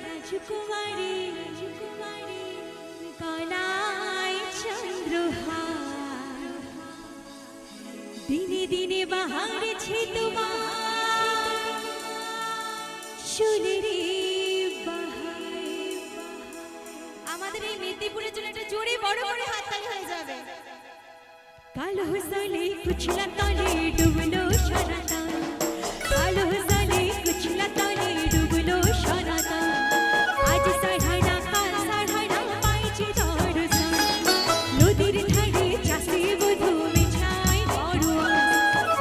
রাজকুমারী গলায় চন্দ্রহার, দিনে দিনে বাহারছে তোমার চুলের বাহার। আমাদের এই মেদিনীপুরের জন্য একটা জোরে বড় বড় হাততালি হয়ে যাবে। কালো সালে কুচলা তলে ডুবলো সনাতন, কালো সালে কুচলা তলে ডুবলো সনাতন। আজ সাড়ানা কাল সাড়ানা পাইছি দর্শন, নদীর ধারে চাষে বধূ মিছাই বড়ুয়া,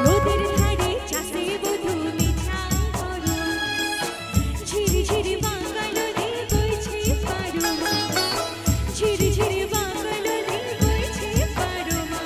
নদীর ধারে চাষে বধূ মিছাই বড়ুয়া। ঝিরি ঝিরি বাংলাতে বইছে পারুয়া, ঝিরি ঝিরি বাংলাতে বইছে পারুয়া।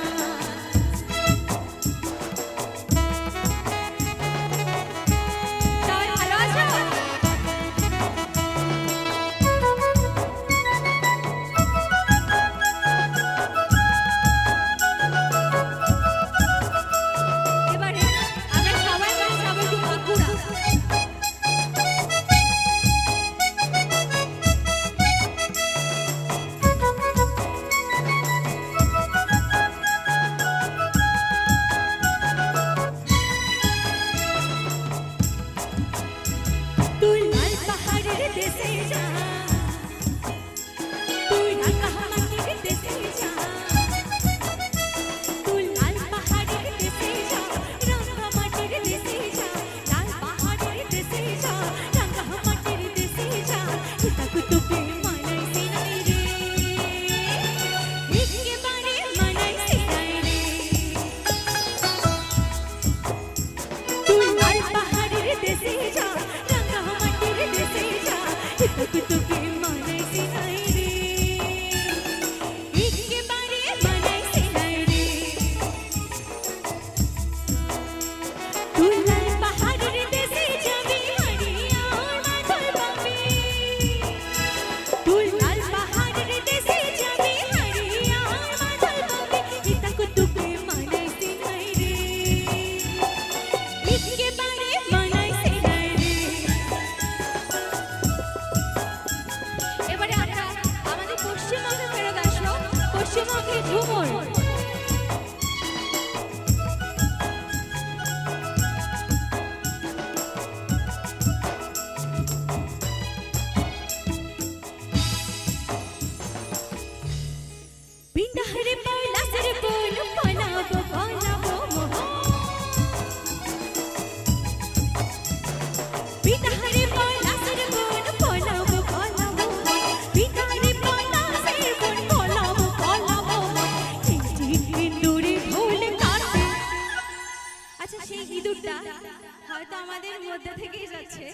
হয়তো আমাদের মধ্যে থেকেই যাচ্ছে।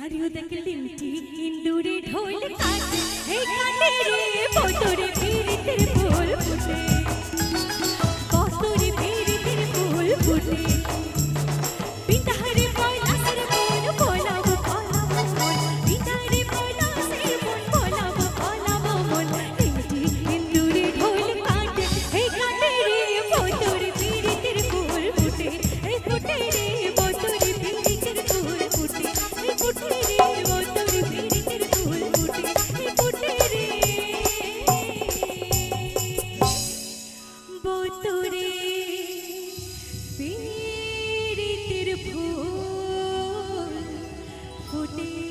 আরিও দেখলি ইন্দুরে ঢোল কাটে, হে কাটে রে বতরে ফিরিতের ফুল ফুটে, বতরে ফিরিতের ফুল ফুটে। পিতারে পয়লাসের মন বলাবো বলাবো মন, পিতারে পয়লাসের মন বলাবো বলাবো মন। ইন্দুরে ঢোল কাটে, হে কাটে রে বতরে ফিরিতের ফুল ফুটে, হে ফুটে রে বতরে ফিরিতের ফুল ফুটে, হে ফুটে রে বতরে ফিরিতের ফুল ফুটে, হে ফুটে রে বতরে ফিরিতের ফুল ফুটে।